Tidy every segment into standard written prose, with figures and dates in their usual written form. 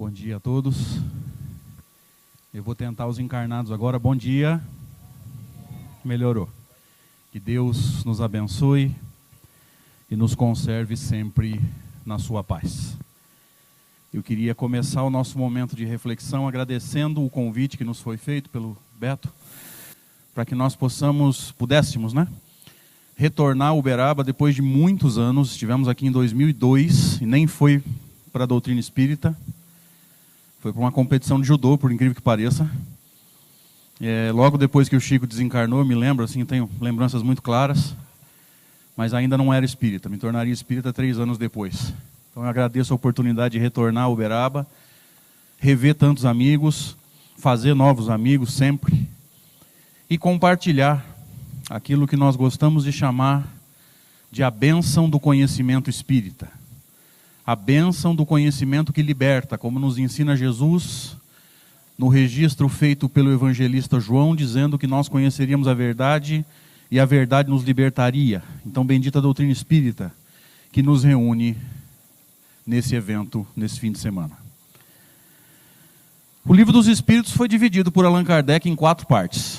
Bom dia a todos. Eu vou tentar os encarnados agora. Bom dia. Melhorou. Que Deus nos abençoe e nos conserve sempre na sua paz. Eu queria começar o nosso momento de reflexão agradecendo o convite que nos foi feito pelo Beto, para que nós pudéssemos, retornar a Uberaba depois de muitos anos. Estivemos aqui em 2002 e nem foi para a doutrina espírita. Foi para uma competição de judô, por incrível que pareça. Logo depois que o Chico desencarnou, eu me lembro, tenho lembranças muito claras, mas ainda não era espírita. Me tornaria espírita 3 anos depois. Então eu agradeço a oportunidade de retornar a Uberaba, rever tantos amigos, fazer novos amigos sempre, e compartilhar aquilo que nós gostamos de chamar de a bênção do conhecimento espírita. A bênção do conhecimento que liberta, como nos ensina Jesus no registro feito pelo evangelista João, dizendo que nós conheceríamos a verdade e a verdade nos libertaria. Então, bendita a doutrina espírita que nos reúne nesse evento, nesse fim de semana. O Livro dos Espíritos foi dividido por Allan Kardec em 4 partes.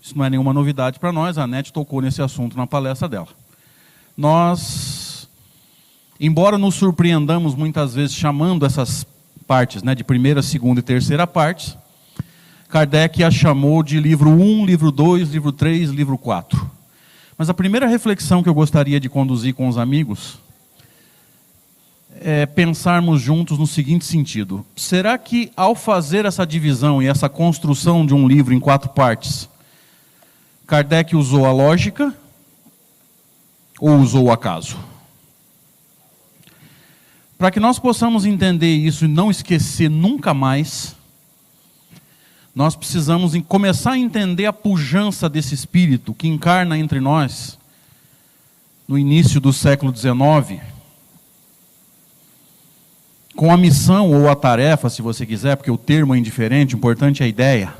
Isso não é nenhuma novidade para nós, a Anete tocou nesse assunto na palestra dela. Nós, embora nos surpreendamos muitas vezes chamando essas partes, de primeira, segunda e terceira partes, Kardec a chamou de livro 1, livro 2, livro 3, livro 4. Mas a primeira reflexão que eu gostaria de conduzir com os amigos é pensarmos juntos no seguinte sentido: será que ao fazer essa divisão e essa construção de um livro em 4 partes, Kardec usou a lógica ou usou o acaso? Para que nós possamos entender isso e não esquecer nunca mais, nós precisamos começar a entender a pujança desse espírito que encarna entre nós no início do século XIX, com a missão ou a tarefa, se você quiser, porque o termo é indiferente, o importante é a ideia,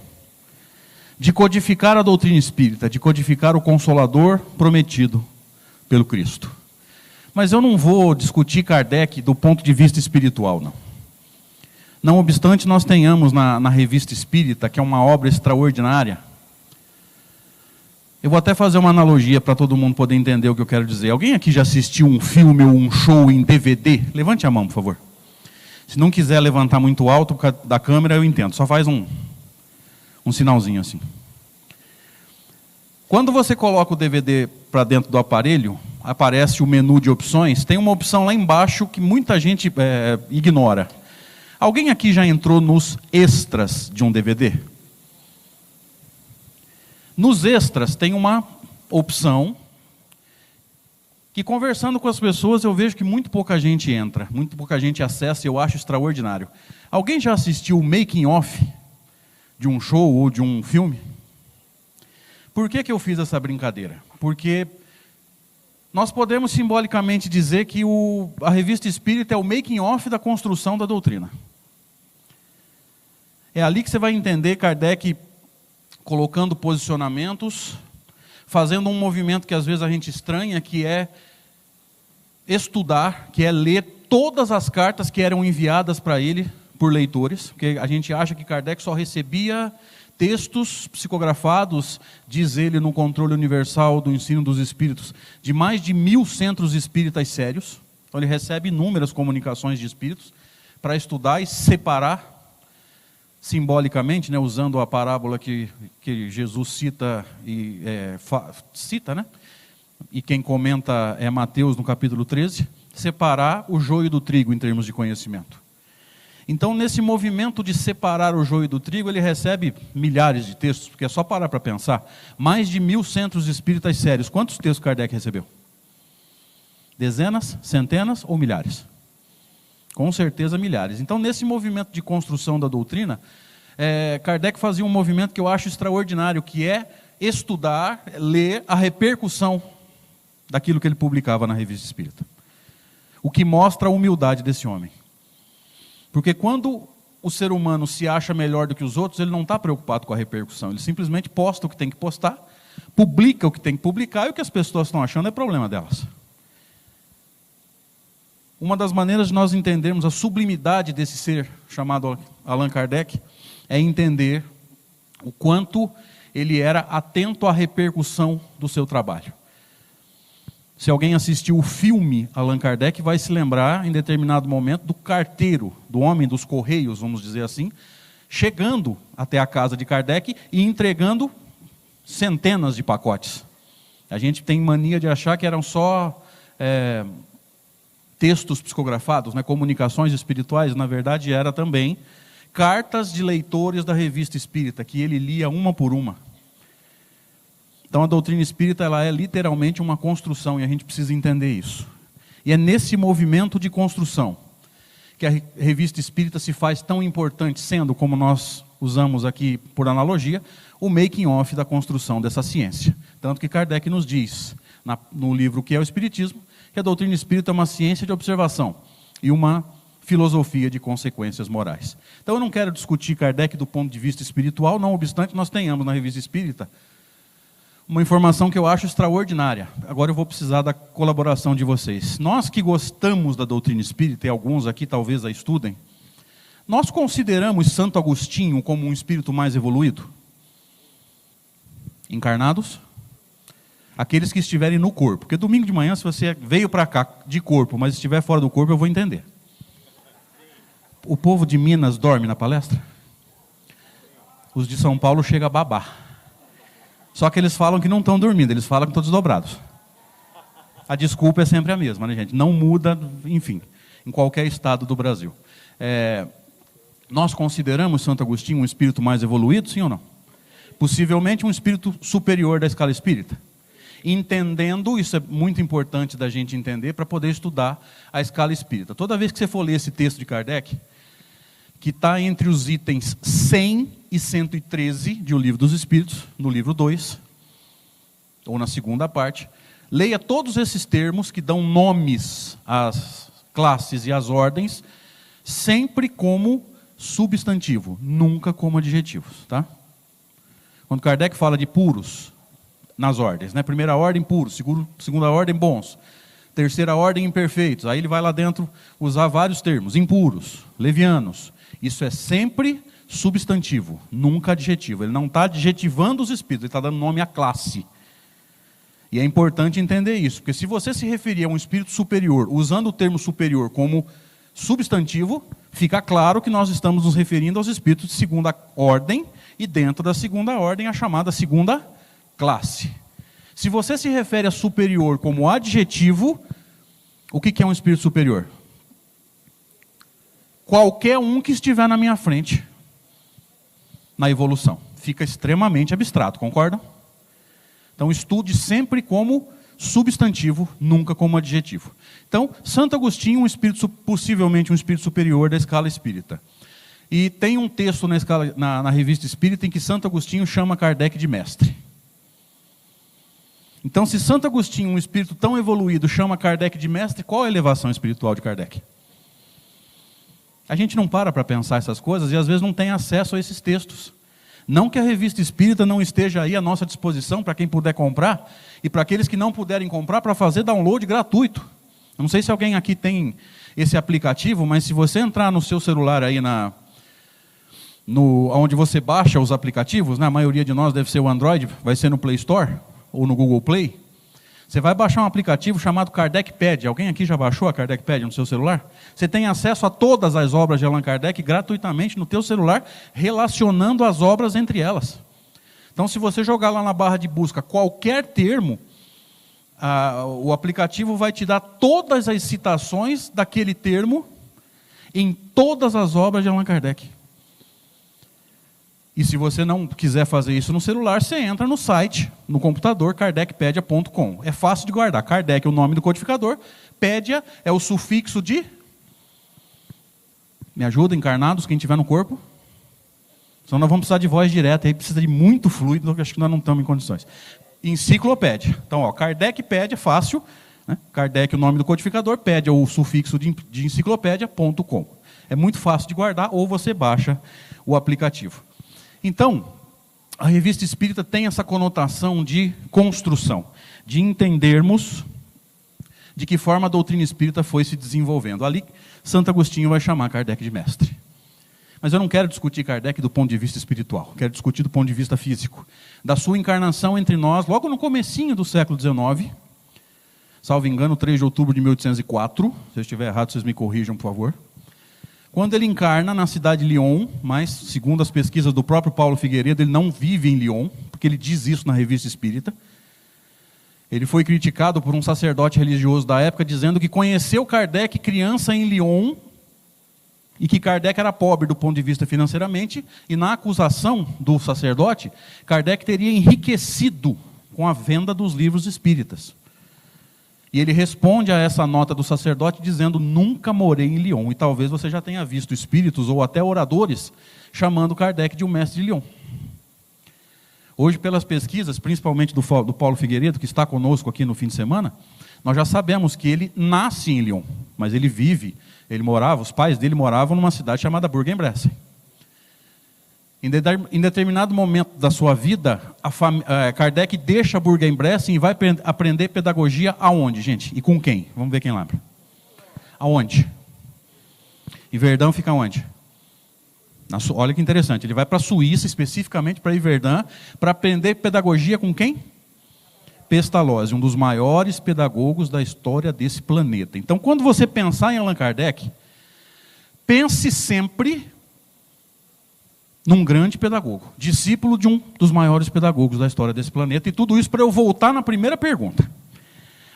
de codificar a doutrina espírita, de codificar o Consolador prometido pelo Cristo. Mas eu não vou discutir Kardec do ponto de vista espiritual, não. Não obstante, nós tenhamos na Revista Espírita, que é uma obra extraordinária. Eu vou até fazer uma analogia para todo mundo poder entender o que eu quero dizer. Alguém aqui já assistiu um filme ou um show em DVD? Levante a mão, por favor. Se não quiser levantar muito alto da câmera, eu entendo. Só faz um sinalzinho assim. Quando você coloca o DVD para dentro do aparelho, aparece o menu de opções. Tem uma opção lá embaixo que muita gente ignora. Alguém aqui já entrou nos extras de um DVD? Nos extras tem uma opção que, conversando com as pessoas, eu vejo que muito pouca gente entra, muito pouca gente acessa, e eu acho extraordinário. Alguém já assistiu o making of de um show ou de um filme? Por que eu fiz essa brincadeira? Porque nós podemos simbolicamente dizer que a Revista Espírita é o making of da construção da doutrina. É ali que você vai entender Kardec colocando posicionamentos, fazendo um movimento que às vezes a gente estranha, que é estudar, que é ler todas as cartas que eram enviadas para ele por leitores, porque a gente acha que Kardec só recebia textos psicografados, diz ele no Controle Universal do Ensino dos Espíritos, de mais de 1000 centros espíritas sérios. Então ele recebe inúmeras comunicações de espíritos para estudar e separar simbolicamente, usando a parábola que Jesus cita, e quem comenta é Mateus no capítulo 13, separar o joio do trigo em termos de conhecimento. Então, nesse movimento de separar o joio do trigo, ele recebe milhares de textos, porque é só parar para pensar. Mais de 1000 centros espíritas sérios. Quantos textos Kardec recebeu? Dezenas, centenas ou milhares? Com certeza milhares. Então, nesse movimento de construção da doutrina, Kardec fazia um movimento que eu acho extraordinário, que é estudar, ler a repercussão daquilo que ele publicava na Revista Espírita. O que mostra a humildade desse homem. Porque quando o ser humano se acha melhor do que os outros, ele não está preocupado com a repercussão. Ele simplesmente posta o que tem que postar, publica o que tem que publicar, e o que as pessoas estão achando é problema delas. Uma das maneiras de nós entendermos a sublimidade desse ser chamado Allan Kardec é entender o quanto ele era atento à repercussão do seu trabalho. Se alguém assistiu o filme Allan Kardec, vai se lembrar, em determinado momento, do carteiro, do homem dos correios, vamos dizer assim, chegando até a casa de Kardec e entregando centenas de pacotes. A gente tem mania de achar que eram só textos psicografados, né, comunicações espirituais. Na verdade, era também cartas de leitores da Revista Espírita, que ele lia uma por uma. Então a doutrina espírita, ela é literalmente uma construção, e a gente precisa entender isso. E é nesse movimento de construção que a Revista Espírita se faz tão importante, sendo, como nós usamos aqui por analogia, o making of da construção dessa ciência. Tanto que Kardec nos diz, no livro Que é o Espiritismo, que a doutrina espírita é uma ciência de observação e uma filosofia de consequências morais. Então eu não quero discutir Kardec do ponto de vista espiritual, não obstante nós tenhamos na Revista Espírita uma informação que eu acho extraordinária. Agora eu vou precisar da colaboração de vocês. Nós que gostamos da doutrina espírita, e alguns aqui talvez a estudem, nós consideramos Santo Agostinho como um espírito mais evoluído? Encarnados? Aqueles que estiverem no corpo. Porque domingo de manhã, se você veio para cá de corpo, mas estiver fora do corpo, eu vou entender. O povo de Minas dorme na palestra? Os de São Paulo chegam a babar. Só que eles falam que não estão dormindo, eles falam que estão desdobrados. A desculpa é sempre a mesma, né, gente? Não muda, enfim, em qualquer estado do Brasil. Nós consideramos Santo Agostinho um espírito mais evoluído, sim ou não? Possivelmente um espírito superior da escala espírita. Entendendo, isso é muito importante da gente entender para poder estudar a escala espírita. Toda vez que você for ler esse texto de Kardec, que está entre os itens 100 e 113 de O Livro dos Espíritos, no livro 2, ou na segunda parte, leia todos esses termos que dão nomes às classes e às ordens, sempre como substantivo, nunca como adjetivos. Tá? Quando Kardec fala de puros, nas ordens, né? Primeira ordem, puros, segunda ordem, bons, terceira ordem, imperfeitos, aí ele vai lá dentro usar vários termos, impuros, levianos. Isso é sempre substantivo, nunca adjetivo. Ele não está adjetivando os espíritos, ele está dando nome à classe. E é importante entender isso, porque se você se referir a um espírito superior, usando o termo superior como substantivo, fica claro que nós estamos nos referindo aos espíritos de segunda ordem, e dentro da segunda ordem a chamada segunda classe. Se você se refere a superior como adjetivo, o que é um espírito superior? Qualquer um que estiver na minha frente na evolução. Fica extremamente abstrato, concordam? Então estude sempre como substantivo, nunca como adjetivo. Então, Santo Agostinho, possivelmente um espírito superior da escala espírita. E tem um texto na Revista Espírita em que Santo Agostinho chama Kardec de mestre. Então, se Santo Agostinho, um espírito tão evoluído, chama Kardec de mestre, qual a elevação espiritual de Kardec? A gente não para pensar essas coisas e às vezes não tem acesso a esses textos. Não que a Revista Espírita não esteja aí à nossa disposição para quem puder comprar, e para aqueles que não puderem comprar, para fazer download gratuito. Eu não sei se alguém aqui tem esse aplicativo, mas se você entrar no seu celular aí onde você baixa os aplicativos, né, a maioria de nós deve ser o Android, vai ser no Play Store ou no Google Play, você vai baixar um aplicativo chamado KardecPad. Alguém aqui já baixou a KardecPad no seu celular? Você tem acesso a todas as obras de Allan Kardec gratuitamente no teu celular, relacionando as obras entre elas. Então, se você jogar lá na barra de busca qualquer termo, o aplicativo vai te dar todas as citações daquele termo em todas as obras de Allan Kardec. E se você não quiser fazer isso no celular, você entra no site, no computador, kardecpedia.com. É fácil de guardar. Kardec é o nome do codificador, Pédia é o sufixo de... Me ajuda, encarnados, quem estiver no corpo? Senão nós vamos precisar de voz direta, aí precisa de muito fluido, acho que nós não estamos em condições. Enciclopédia. Então, ó, KardecPédia, fácil, né? Kardec é o nome do codificador, Pédia é o sufixo de enciclopédia.com. É muito fácil de guardar, ou você baixa o aplicativo. Então, a Revista Espírita tem essa conotação de construção, de entendermos de que forma a doutrina espírita foi se desenvolvendo. Ali, Santo Agostinho vai chamar Kardec de mestre. Mas eu não quero discutir Kardec do ponto de vista espiritual, quero discutir do ponto de vista físico. Da sua encarnação entre nós, logo no comecinho do século XIX, salvo engano, 3 de outubro de 1804, se eu estiver errado, vocês me corrijam, por favor. Quando ele encarna na cidade de Lyon, mas, segundo as pesquisas do próprio Paulo Figueiredo, ele não vive em Lyon, porque ele diz isso na Revista Espírita. Ele foi criticado por um sacerdote religioso da época, dizendo que conheceu Kardec criança em Lyon, e que Kardec era pobre do ponto de vista financeiramente, e na acusação do sacerdote, Kardec teria enriquecido com a venda dos livros espíritas. E ele responde a essa nota do sacerdote dizendo: nunca morei em Lyon. E talvez você já tenha visto espíritos ou até oradores chamando Kardec de um mestre de Lyon. Hoje, pelas pesquisas, principalmente do Paulo Figueiredo, que está conosco aqui no fim de semana, nós já sabemos que ele nasce em Lyon, mas ele vive, os pais dele moravam numa cidade chamada Bourg-en-Bresse. Em determinado momento da sua vida, Kardec deixa Bourg-en-Bresse e vai aprender pedagogia aonde, gente? E com quem? Vamos ver quem lembra. Aonde? E Verdun fica onde? Olha que interessante, ele vai para a Suíça, especificamente para Yverdun, para aprender pedagogia com quem? Pestalozzi, um dos maiores pedagogos da história desse planeta. Então, quando você pensar em Allan Kardec, pense sempre num grande pedagogo, discípulo de um dos maiores pedagogos da história desse planeta, e tudo isso para eu voltar na primeira pergunta.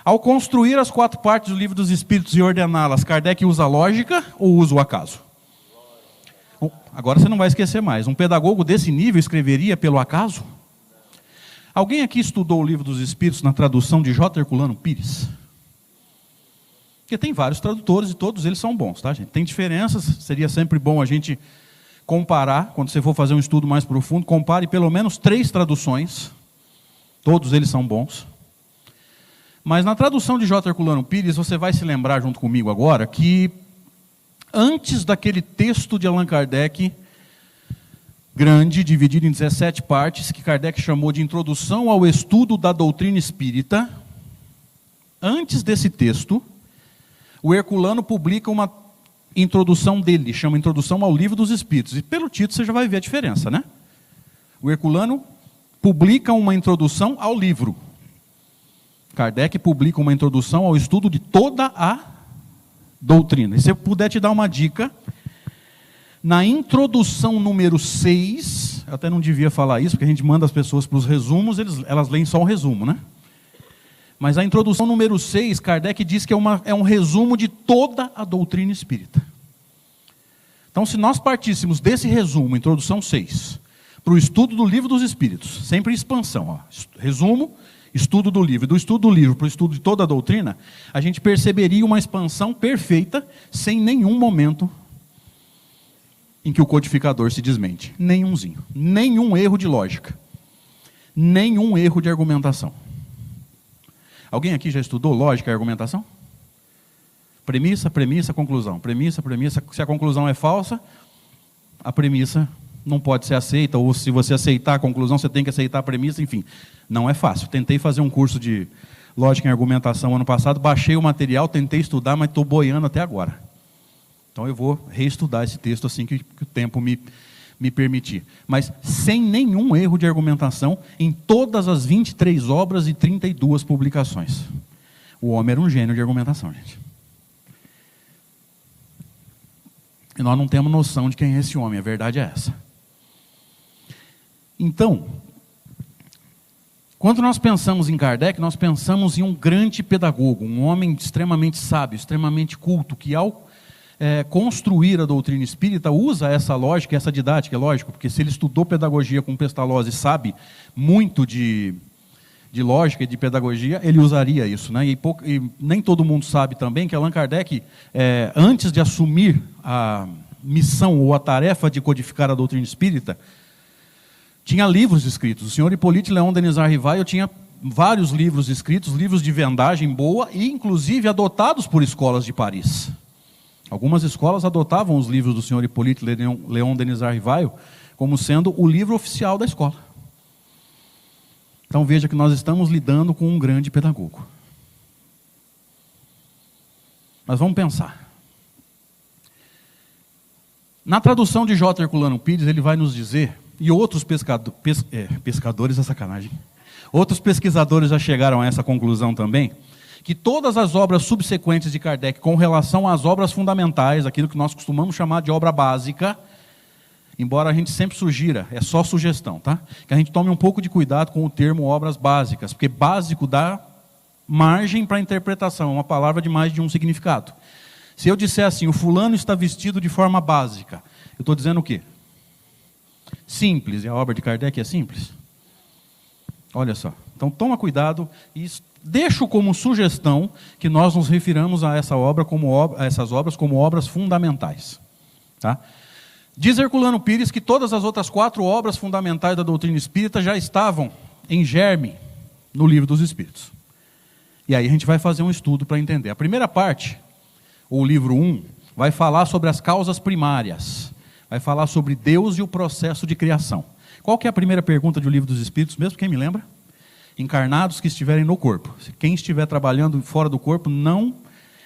Ao construir as 4 partes do Livro dos Espíritos e ordená-las, Kardec usa a lógica ou usa o acaso? Agora você não vai esquecer mais. Um pedagogo desse nível escreveria pelo acaso? Alguém aqui estudou o Livro dos Espíritos na tradução de J. Herculano Pires? Porque tem vários tradutores e todos eles são bons, tá, gente? Tem diferenças, seria sempre bom a gente comparar, quando você for fazer um estudo mais profundo, compare pelo menos 3 traduções, todos eles são bons. Mas na tradução de J. Herculano Pires, você vai se lembrar junto comigo agora que antes daquele texto de Allan Kardec, grande, dividido em 17 partes, que Kardec chamou de Introdução ao Estudo da Doutrina Espírita, antes desse texto, o Herculano publica uma introdução dele, chama Introdução ao Livro dos Espíritos, e pelo título você já vai ver a diferença, né? O Herculano publica uma introdução ao livro. Kardec publica uma introdução ao estudo de toda a doutrina. E se eu puder te dar uma dica, na introdução número 6, eu até não devia falar isso, porque a gente manda as pessoas para os resumos, elas leem só um resumo, né? Mas a introdução número 6, Kardec diz que é um resumo de toda a doutrina espírita. Então, se nós partíssemos desse resumo, introdução 6, para o estudo do Livro dos Espíritos, sempre em expansão, ó, resumo, estudo do livro, do estudo do livro para o estudo de toda a doutrina, a gente perceberia uma expansão perfeita, sem nenhum momento em que o codificador se desmente. Nenhumzinho. Nenhum erro de lógica. Nenhum erro de argumentação. Alguém aqui já estudou lógica e argumentação? Premissa, premissa, conclusão. Premissa, premissa. Se a conclusão é falsa, a premissa não pode ser aceita, ou se você aceitar a conclusão, você tem que aceitar a premissa, enfim. Não é fácil. Tentei fazer um curso de lógica e argumentação ano passado, baixei o material, tentei estudar, mas estou boiando até agora. Então eu vou reestudar esse texto assim que o tempo me permitir. Mas sem nenhum erro de argumentação em todas as 23 obras e 32 publicações. O homem era um gênio de argumentação, gente. E nós não temos noção de quem é esse homem, a verdade é essa. Então, quando nós pensamos em Kardec, nós pensamos em um grande pedagogo, um homem extremamente sábio, extremamente culto, que ao construir a doutrina espírita usa essa lógica, essa didática, é lógico, porque se ele estudou pedagogia com Pestalozzi e sabe muito de lógica e de pedagogia, ele usaria isso, né? E nem todo mundo sabe também que Allan Kardec, antes de assumir a missão ou a tarefa de codificar a doutrina espírita, tinha livros escritos. O senhor Hippolyte Léon Denis Rivail tinha vários livros escritos, livros de vendagem boa, e inclusive adotados por escolas de Paris. Algumas escolas adotavam os livros do senhor Hippolyte Léon Denis Rivail como sendo o livro oficial da escola. Então veja que nós estamos lidando com um grande pedagogo. Mas vamos pensar. Na tradução de J. Herculano Pires, ele vai nos dizer, e outros pescadores é sacanagem, outros pesquisadores já chegaram a essa conclusão também, que todas as obras subsequentes de Kardec com relação às obras fundamentais, aquilo que nós costumamos chamar de obra básica, embora a gente sempre sugira, é só sugestão, tá? Que a gente tome um pouco de cuidado com o termo obras básicas, porque básico dá margem para interpretação, é uma palavra de mais de um significado. Se eu disser assim, o fulano está vestido de forma básica, eu estou dizendo o quê? Simples, e a obra de Kardec é simples? Olha só, então toma cuidado e deixo como sugestão que nós nos refiramos a essa obra a essas obras como obras fundamentais. Tá? Diz Herculano Pires que todas as outras 4 obras fundamentais da doutrina espírita já estavam em germe no Livro dos Espíritos. E aí a gente vai fazer um estudo para entender. A primeira parte, o livro 1, vai falar sobre as causas primárias. Vai falar sobre Deus e o processo de criação. Qual que é a primeira pergunta do Livro dos Espíritos mesmo? Quem me lembra? Encarnados que estiverem no corpo. Quem estiver trabalhando fora do corpo, não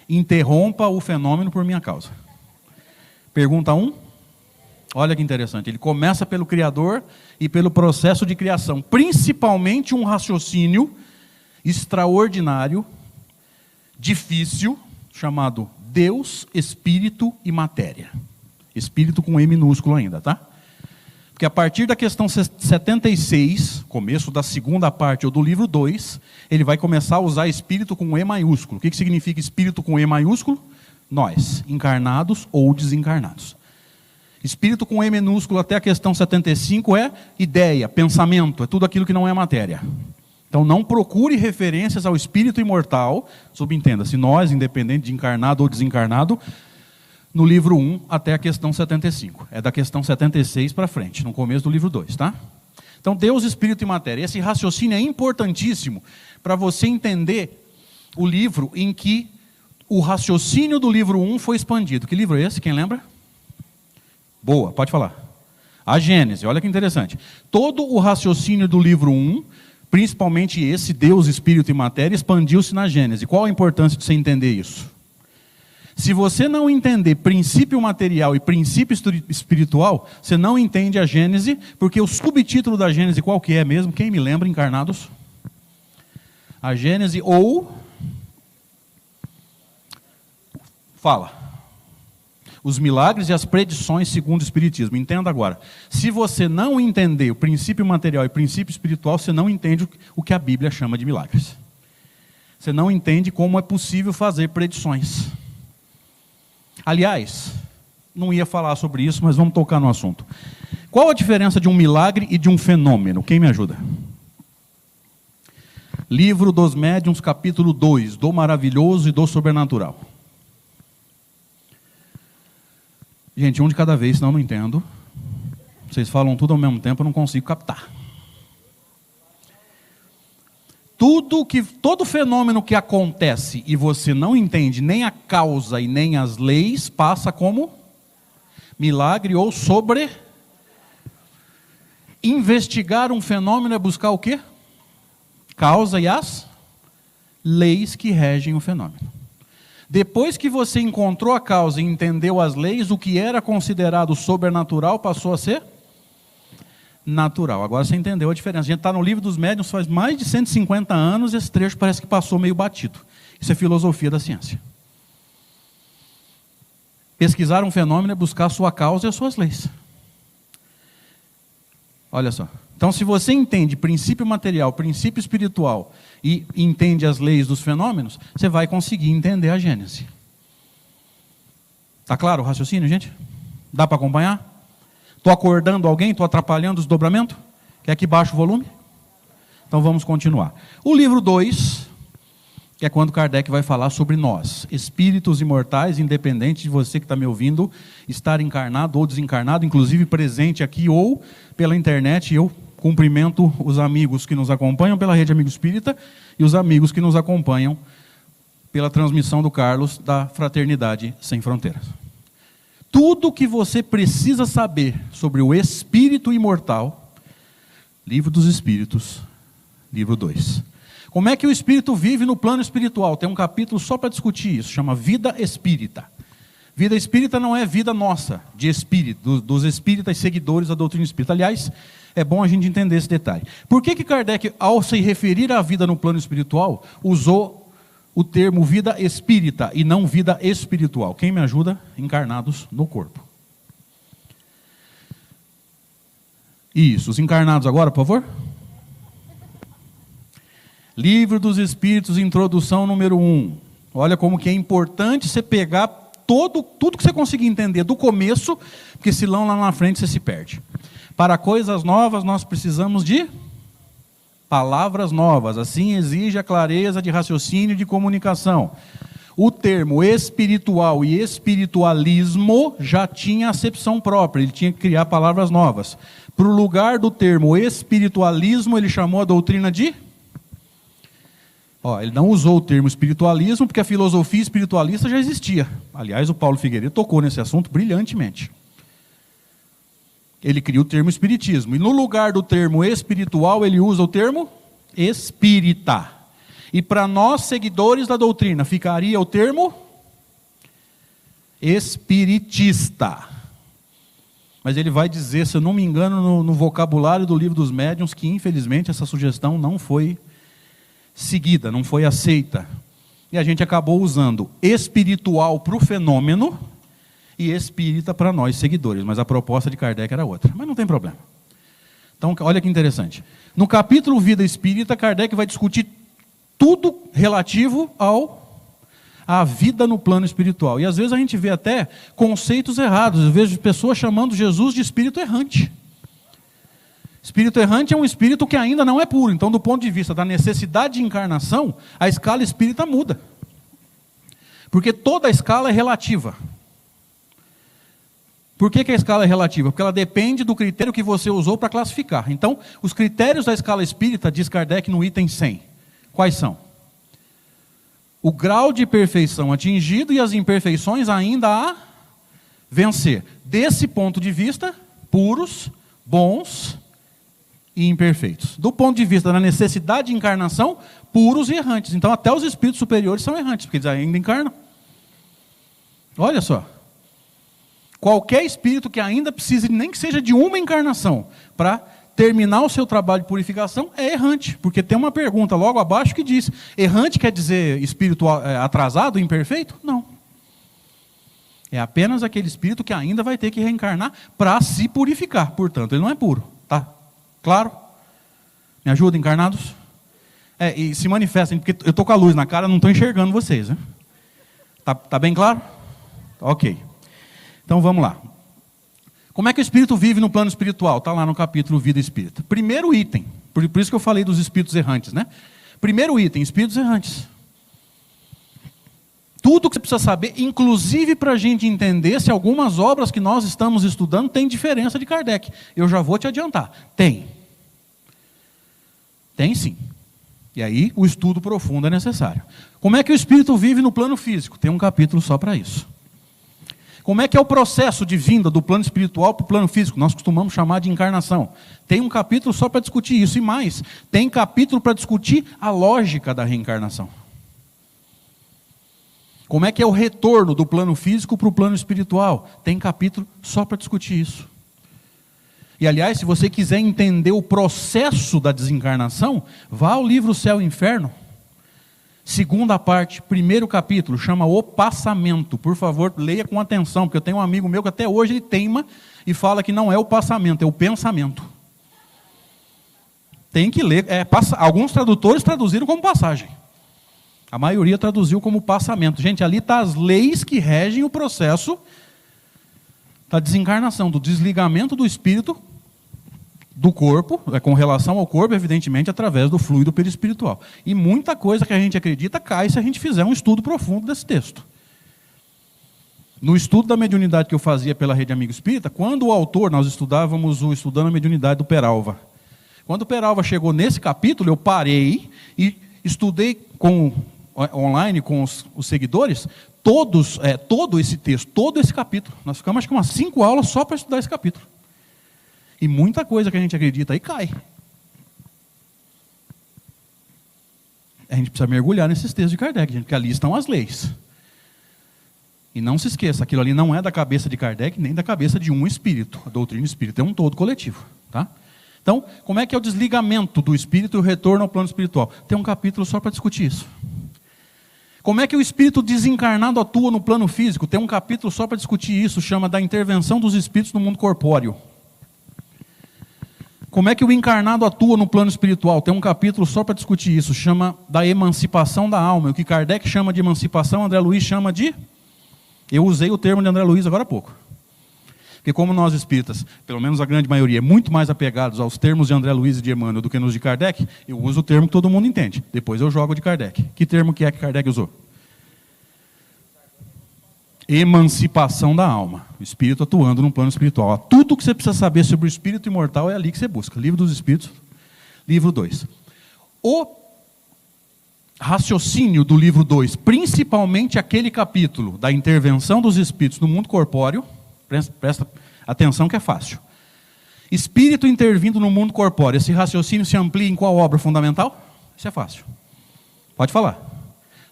interrompa o fenômeno por minha causa. Pergunta 1. Olha que interessante. Ele começa pelo Criador e pelo processo de criação. Principalmente um raciocínio extraordinário, difícil, chamado Deus, Espírito e Matéria. Espírito com E minúsculo ainda, tá? Porque a partir da questão 76, começo da segunda parte, ou do livro 2, ele vai começar a usar espírito com E maiúsculo. O que significa espírito com E maiúsculo? Nós, encarnados ou desencarnados. Espírito com E minúsculo até a questão 75 é ideia, pensamento, é tudo aquilo que não é matéria. Então não procure referências ao espírito imortal, subentenda-se, nós, independente de encarnado ou desencarnado, no livro 1 até a questão 75. É da questão 76 para frente, no começo do livro 2, tá? Então Deus, Espírito e Matéria. Esse raciocínio é importantíssimo para você entender o livro em que o raciocínio do livro 1 foi expandido. Que livro é esse? Quem lembra? Boa, pode falar. A Gênese, olha que interessante. Todo o raciocínio do livro 1, principalmente esse, Deus, Espírito e Matéria, expandiu-se na Gênese. Qual a importância de você entender isso? Se você não entender princípio material e princípio espiritual, você não entende a Gênese, porque o subtítulo da Gênese qual que é mesmo? Quem me lembra, encarnados? A Gênese ou... Fala. Os milagres e as predições segundo o Espiritismo. Entenda agora. Se você não entender o princípio material e princípio espiritual, você não entende o que a Bíblia chama de milagres. Você não entende como é possível fazer predições. Aliás, não ia falar sobre isso, mas vamos tocar no assunto. Qual a diferença de um milagre e de um fenômeno? Quem me ajuda? Livro dos Médiuns, capítulo 2, do maravilhoso e do sobrenatural. Gente, um de cada vez, senão eu não entendo. Vocês falam tudo ao mesmo tempo, eu não consigo captar. Todo fenômeno que acontece e você não entende nem a causa e nem as leis, passa como milagre ou sobre. Investigar um fenômeno é buscar o quê? Causa e as leis que regem o fenômeno. Depois que você encontrou a causa e entendeu as leis, o que era considerado sobrenatural passou a ser natural. Agora você entendeu a diferença. A gente está no Livro dos Médiuns faz mais de 150 anos e esse trecho parece que passou meio batido. Isso é filosofia da ciência. Pesquisar um fenômeno é buscar a sua causa e as suas leis. Olha só. Então, se você entende princípio material, princípio espiritual e entende as leis dos fenômenos, você vai conseguir entender a Gênese. Está claro o raciocínio, gente? Dá para acompanhar? Estou acordando alguém? Estou atrapalhando o desdobramento? Quer que baixe o volume? Então vamos continuar. O livro 2, que é quando Kardec vai falar sobre nós, espíritos imortais, independente de você que está me ouvindo, estar encarnado ou desencarnado, inclusive presente aqui ou pela internet. Eu cumprimento os amigos que nos acompanham pela Rede Amigo Espírita e os amigos que nos acompanham pela transmissão do Carlos da Fraternidade Sem Fronteiras. Tudo que você precisa saber sobre o espírito imortal, Livro dos Espíritos, livro 2. Como é que o espírito vive no plano espiritual? Tem um capítulo só para discutir isso, chama Vida Espírita. Vida espírita não é vida nossa, de espírito, dos espíritas seguidores da doutrina espírita. Aliás, é bom a gente entender esse detalhe. Por que Kardec, ao se referir à vida no plano espiritual, usou o termo vida espírita e não vida espiritual? Quem me ajuda? Encarnados no corpo. Isso, os encarnados agora, por favor. Livro dos Espíritos, introdução número 1. Olha como que é importante você pegar tudo que você conseguir entender do começo, porque senão lá na frente você se perde. Para coisas novas nós precisamos de palavras novas, assim exige a clareza de raciocínio e de comunicação. O termo espiritual e espiritualismo já tinha acepção própria, ele tinha que criar palavras novas. Para o lugar do termo espiritualismo, ele chamou a doutrina de... ele não usou o termo espiritualismo, porque a filosofia espiritualista já existia. Aliás, o Paulo Figueiredo tocou nesse assunto brilhantemente. Ele cria o termo espiritismo. E no lugar do termo espiritual, ele usa o termo espírita. E para nós, seguidores da doutrina, ficaria o termo espiritista. Mas ele vai dizer, se eu não me engano, no vocabulário do Livro dos Médiuns, que infelizmente essa sugestão não foi seguida, não foi aceita. E a gente acabou usando espiritual para o fenômeno e espírita para nós, seguidores. Mas a proposta de Kardec era outra. Mas não tem problema. Então, olha que interessante. No capítulo Vida Espírita, Kardec vai discutir tudo relativo à vida no plano espiritual. E às vezes a gente vê até conceitos errados. Eu vejo pessoas chamando Jesus de espírito errante. Espírito errante é um espírito que ainda não é puro. Então, do ponto de vista da necessidade de encarnação, a escala espírita muda. Porque toda a escala é relativa. Por que a escala é relativa? Porque ela depende do critério que você usou para classificar. Então, os critérios da escala espírita, diz Kardec no item 100. Quais são? O grau de perfeição atingido e as imperfeições ainda a vencer. Desse ponto de vista, puros, bons e imperfeitos. Do ponto de vista da necessidade de encarnação, puros e errantes. Então até os espíritos superiores são errantes, porque eles ainda encarnam. Olha só. Qualquer espírito que ainda precise, nem que seja de uma encarnação, para terminar o seu trabalho de purificação, é errante. Porque tem uma pergunta logo abaixo que diz, errante quer dizer espírito atrasado, imperfeito? Não. É apenas aquele espírito que ainda vai ter que reencarnar para se purificar. Portanto, ele não é puro. Tá? Claro? Me ajuda, encarnados? E se manifestem, porque eu estou com a luz na cara, não estou enxergando vocês. Né? Tá bem claro? Ok. Então vamos lá. Como é que o espírito vive no plano espiritual? Está lá no capítulo Vida Espírita. Primeiro item, por isso que eu falei dos espíritos errantes, né? Primeiro item, espíritos errantes. Tudo que você precisa saber, inclusive para a gente entender se algumas obras que nós estamos estudando têm diferença de Kardec. Eu já vou te adiantar. Tem. Tem sim. E aí o estudo profundo é necessário. Como é que o espírito vive no plano físico? Tem um capítulo só para isso. Como é que é o processo de vinda do plano espiritual para o plano físico? Nós costumamos chamar de encarnação. Tem um capítulo só para discutir isso. E mais, tem capítulo para discutir a lógica da reencarnação. Como é que é o retorno do plano físico para o plano espiritual? Tem capítulo só para discutir isso. E aliás, se você quiser entender o processo da desencarnação, vá ao livro Céu e Inferno. Segunda parte, primeiro capítulo, chama O Passamento. Por favor, leia com atenção, porque eu tenho um amigo meu que até hoje ele teima e fala que não é o passamento, é o pensamento. Tem que ler. Alguns tradutores traduziram como passagem. A maioria traduziu como passamento. Gente, ali está as leis que regem o processo da desencarnação, do desligamento do espírito do corpo, com relação ao corpo, evidentemente, através do fluido perispiritual. E muita coisa que a gente acredita cai se a gente fizer um estudo profundo desse texto. No estudo da mediunidade que eu fazia pela Rede Amigo Espírita, quando o autor, nós estudávamos o Estudando a Mediunidade do Peralva. Quando o Peralva chegou nesse capítulo, eu parei e estudei online com os seguidores, todo esse texto, todo esse capítulo. Nós ficamos acho que umas 5 aulas só para estudar esse capítulo. E muita coisa que a gente acredita aí cai. a gente precisa mergulhar nesses textos de Kardec, gente, porque ali estão as leis. E não se esqueça, aquilo ali não é da cabeça de Kardec, nem da cabeça de um espírito. A doutrina espírita é um todo coletivo. Tá? Então, como é que é o desligamento do espírito e o retorno ao plano espiritual? Tem um capítulo só para discutir isso. Como é que o espírito desencarnado atua no plano físico? Tem um capítulo só para discutir isso, chama da intervenção dos espíritos no mundo corpóreo. Como é que o encarnado atua no plano espiritual? Tem um capítulo só para discutir isso, chama da emancipação da alma. O que Kardec chama de emancipação, André Luiz chama de... Eu usei o termo de André Luiz agora há pouco. Porque como nós espíritas, pelo menos a grande maioria, é muito mais apegados aos termos de André Luiz e de Emmanuel do que nos de Kardec, eu uso o termo que todo mundo entende. Depois eu jogo de Kardec. Que termo que é que Kardec usou? Emancipação da alma. O espírito atuando no plano espiritual. Tudo que você precisa saber sobre o espírito imortal é ali que você busca. Livro dos Espíritos, livro 2. O raciocínio do livro 2, principalmente aquele capítulo da intervenção dos espíritos no mundo corpóreo, presta atenção que é fácil. Espírito intervindo no mundo corpóreo, esse raciocínio se amplia em qual obra fundamental? Isso é fácil. Pode falar.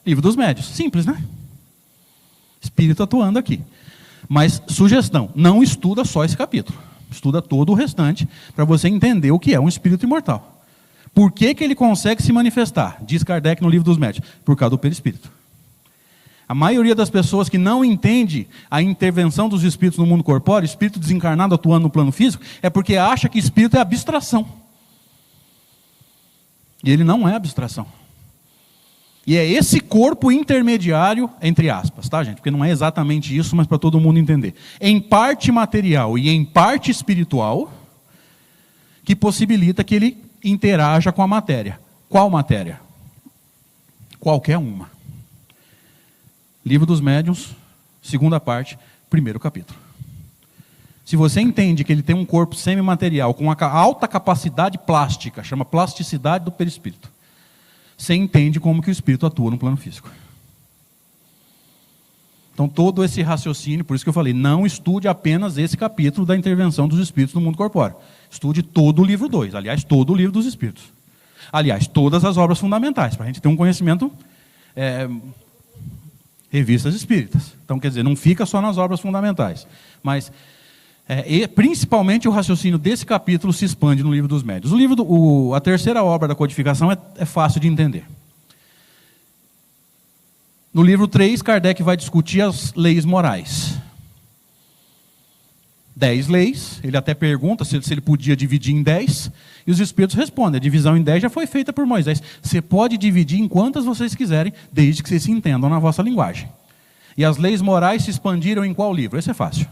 Livro dos Médiuns. Simples, né? Espírito atuando aqui. Mas, sugestão, não estuda só esse capítulo. Estuda todo o restante para você entender o que é um espírito imortal. Por que ele consegue se manifestar? Diz Kardec no livro dos Médiuns. Por causa do perispírito. A maioria das pessoas que não entende a intervenção dos espíritos no mundo corpóreo, espírito desencarnado atuando no plano físico, é porque acha que espírito é abstração. E ele não é abstração. E é esse corpo intermediário, entre aspas, tá, gente? Porque não é exatamente isso, mas para todo mundo entender. Em parte material e em parte espiritual, que possibilita que ele interaja com a matéria. Qual matéria? Qualquer uma. Livro dos Médiuns, segunda parte, primeiro capítulo. Se você entende que ele tem um corpo semimaterial com uma alta capacidade plástica, chama plasticidade do perispírito, você entende como que o espírito atua no plano físico. Então todo esse raciocínio, por isso que eu falei, não estude apenas esse capítulo da intervenção dos espíritos no mundo corpóreo. Estude todo o livro 2, aliás, todo o livro dos espíritos. Aliás, todas as obras fundamentais, para a gente ter um conhecimento... revistas espíritas. Então, quer dizer, não fica só nas obras fundamentais. Mas, principalmente, o raciocínio desse capítulo se expande no livro dos Médiuns. A terceira obra da codificação é fácil de entender. No livro 3, Kardec vai discutir as leis morais. 10 leis, ele até pergunta se ele podia dividir em 10, e os espíritos respondem, a divisão em 10 já foi feita por Moisés. Você pode dividir em quantas vocês quiserem, desde que vocês se entendam na vossa linguagem. E as leis morais se expandiram em qual livro? Esse é fácil.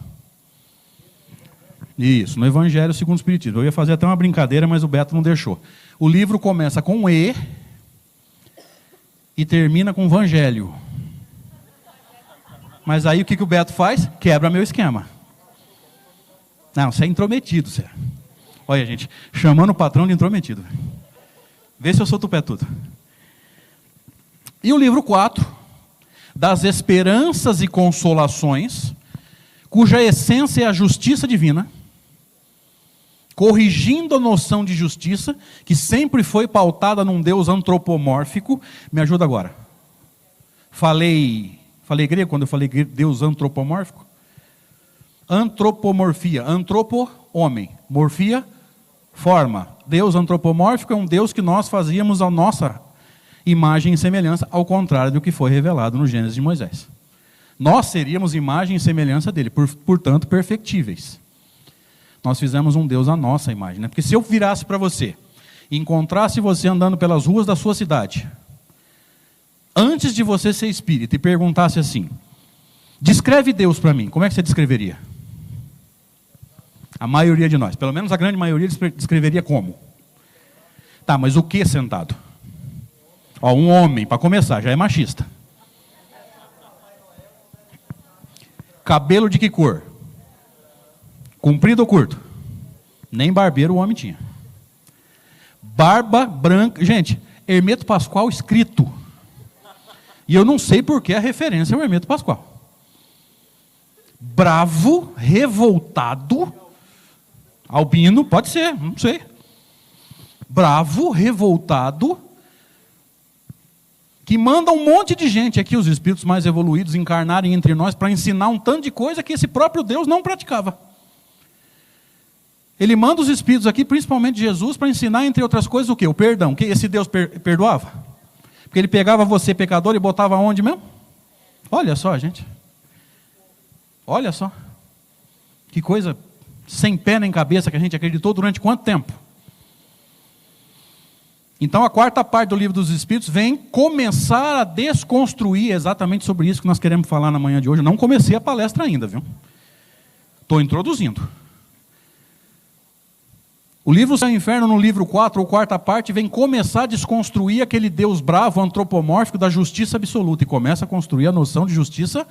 Isso, no Evangelho segundo o Espiritismo. Eu ia fazer até uma brincadeira, mas o Beto não deixou. O livro começa com E e termina com Evangelho. Mas aí o que o Beto faz? Quebra meu esquema. Não, você é intrometido, você. Olha, gente, chamando o patrão de intrometido. Vê se eu sou tupetudo. E o livro 4, das esperanças e consolações, cuja essência é a justiça divina, corrigindo a noção de justiça, que sempre foi pautada num Deus antropomórfico. Me ajuda agora. Falei grego quando eu falei Deus antropomórfico? Antropomorfia. Antropo, homem. Morfia, forma. Deus antropomórfico é um Deus que nós fazíamos a nossa imagem e semelhança, ao contrário do que foi revelado no Gênesis de Moisés. Nós seríamos imagem e semelhança dele, portanto, perfectíveis. Nós fizemos um Deus à nossa imagem. Né? Porque se eu virasse para você e encontrasse você andando pelas ruas da sua cidade, antes de você ser espírita, e perguntasse assim, descreve Deus para mim, como é que você descreveria? A maioria de nós, pelo menos a grande maioria, descreveria como? Tá, mas o que sentado? Ó, um homem, para começar, já é machista. Cabelo de que cor? Comprido ou curto? Nem barbeiro o homem tinha. Barba branca. Gente, Hermeto Pascoal escrito. E eu não sei por que a referência é o Hermeto Pascoal. Bravo, revoltado, albino, pode ser, não sei. Bravo, revoltado, que manda um monte de gente aqui, os espíritos mais evoluídos, encarnarem entre nós para ensinar um tanto de coisa que esse próprio Deus não praticava. Ele manda os espíritos aqui, principalmente Jesus, para ensinar, entre outras coisas, o quê? O perdão. Que esse Deus perdoava? Porque ele pegava você, pecador, e botava onde mesmo? Olha só, gente. Olha só. Que coisa sem pé nem cabeça que a gente acreditou durante quanto tempo? Então a quarta parte do livro dos Espíritos vem começar a desconstruir exatamente sobre isso que nós queremos falar na manhã de hoje. Eu não comecei a palestra ainda, viu? Estou introduzindo. O livro Céu e Inferno, no livro 4, ou quarta parte, vem começar a desconstruir aquele Deus bravo, antropomórfico da justiça absoluta. E começa a construir a noção de justiça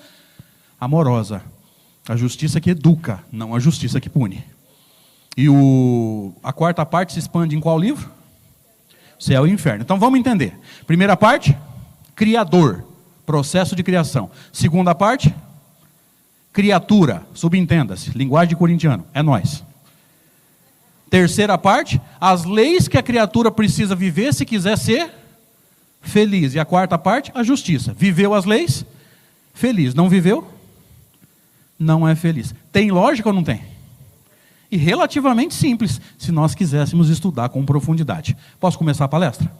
amorosa. A justiça que educa, não a justiça que pune. E a quarta parte se expande em qual livro? Céu e Inferno. Então vamos entender. Primeira parte, Criador, processo de criação. Segunda parte, criatura, subentenda-se, linguagem de corintiano, é nós. Terceira parte, as leis que a criatura precisa viver se quiser ser feliz. E a quarta parte, a justiça. Viveu as leis, feliz. Não viveu, não é feliz. Tem lógica ou não tem? E relativamente simples, se nós quiséssemos estudar com profundidade. Posso começar a palestra?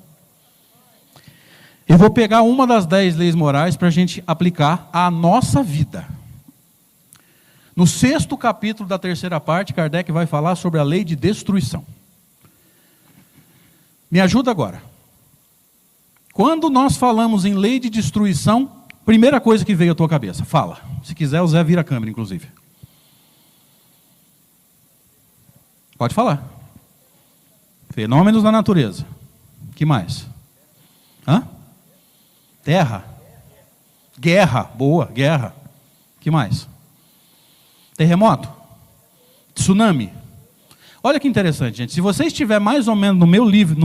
Eu vou pegar uma das 10 leis morais para a gente aplicar à nossa vida. No 6º capítulo da terceira parte, Kardec vai falar sobre a lei de destruição. Me ajuda agora. Quando nós falamos em lei de destruição, primeira coisa que veio à tua cabeça, fala. Se quiser, o Zé vira a câmera, inclusive. Pode falar. Fenômenos da natureza. Que mais? Terra. Guerra. Boa, guerra. Que mais? Terremoto. Tsunami. Olha que interessante, gente. Se você estiver mais ou menos no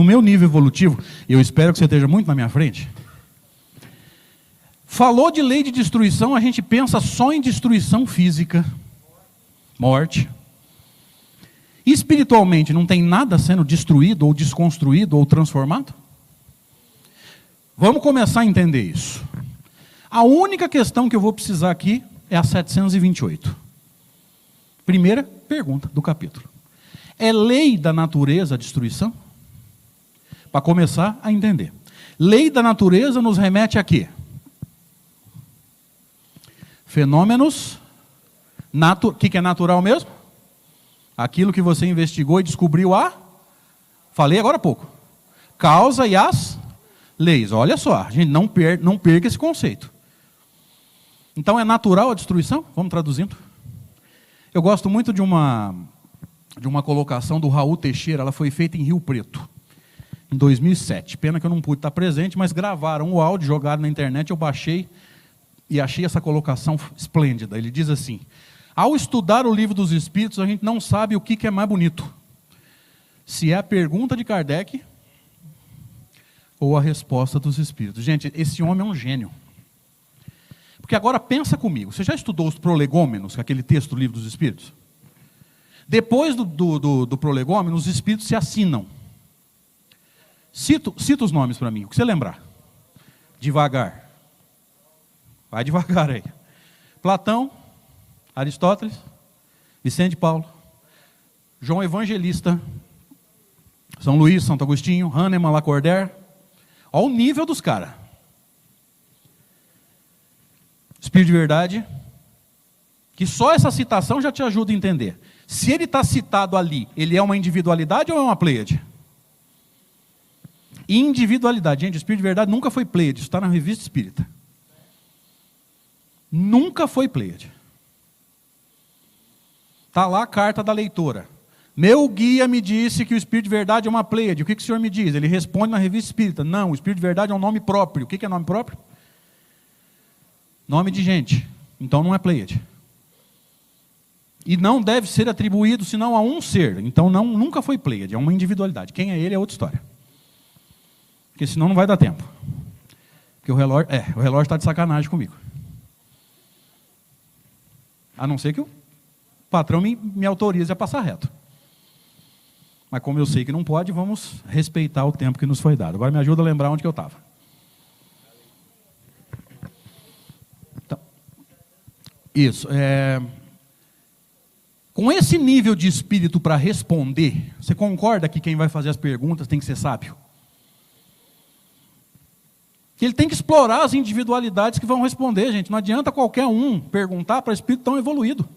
meu nível evolutivo, eu espero que você esteja muito na minha frente. Falou de lei de destruição, a gente pensa só em destruição física. Morte. Espiritualmente, não tem nada sendo destruído, ou desconstruído, ou transformado? Vamos começar a entender isso. A única questão que eu vou precisar aqui é a 728. Primeira pergunta do capítulo. É lei da natureza a destruição? Para começar a entender. Lei da natureza nos remete a quê? Fenômenos. O que é natural mesmo? Aquilo que você investigou e descobriu falei agora há pouco. Causa e as leis. Olha só, a gente não perca esse conceito. Então é natural a destruição? Vamos traduzindo. Eu gosto muito de uma colocação do Raul Teixeira, ela foi feita em Rio Preto, em 2007. Pena que eu não pude estar presente, mas gravaram o áudio, jogaram na internet, eu baixei e achei essa colocação esplêndida. Ele diz assim: ao estudar o livro dos Espíritos, a gente não sabe o que é mais bonito. Se é a pergunta de Kardec ou a resposta dos Espíritos. Gente, esse homem é um gênio. Porque agora pensa comigo, você já estudou os prolegômenos, aquele texto do livro dos Espíritos? Depois do prolegômeno, os Espíritos se assinam. Cita os nomes para mim, o que você lembrar. Devagar. Vai devagar aí. Platão, Aristóteles, Vicente de Paulo, João Evangelista, São Luís, Santo Agostinho, Hahnemann, Lacordaire. Olha o nível dos caras. Espírito de verdade, que só essa citação já te ajuda a entender. Se ele está citado ali, ele é uma individualidade ou é uma pleiade? Individualidade. Gente, o Espírito de verdade nunca foi pleiade, isso está na Revista Espírita. Nunca foi pleiade. Está lá a carta da leitora. Meu guia me disse que o Espírito de verdade é uma pleiade. O que o senhor me diz? Ele responde na Revista Espírita. Não, o Espírito de verdade é um nome próprio. O que é nome próprio? Nome de gente. Então não é pleiade. E não deve ser atribuído senão a um ser. Então nunca foi pleiade, é uma individualidade. Quem é ele é outra história. Porque senão não vai dar tempo. Porque o relógio está de sacanagem comigo. A não ser que o patrão me autorize a passar reto. Mas como eu sei que não pode, vamos respeitar o tempo que nos foi dado. Agora me ajuda a lembrar onde que eu estava. Isso. Com esse nível de espírito para responder, você concorda que quem vai fazer as perguntas tem que ser sábio? Que ele tem que explorar as individualidades que vão responder, gente. Não adianta qualquer um perguntar para espírito tão evoluído.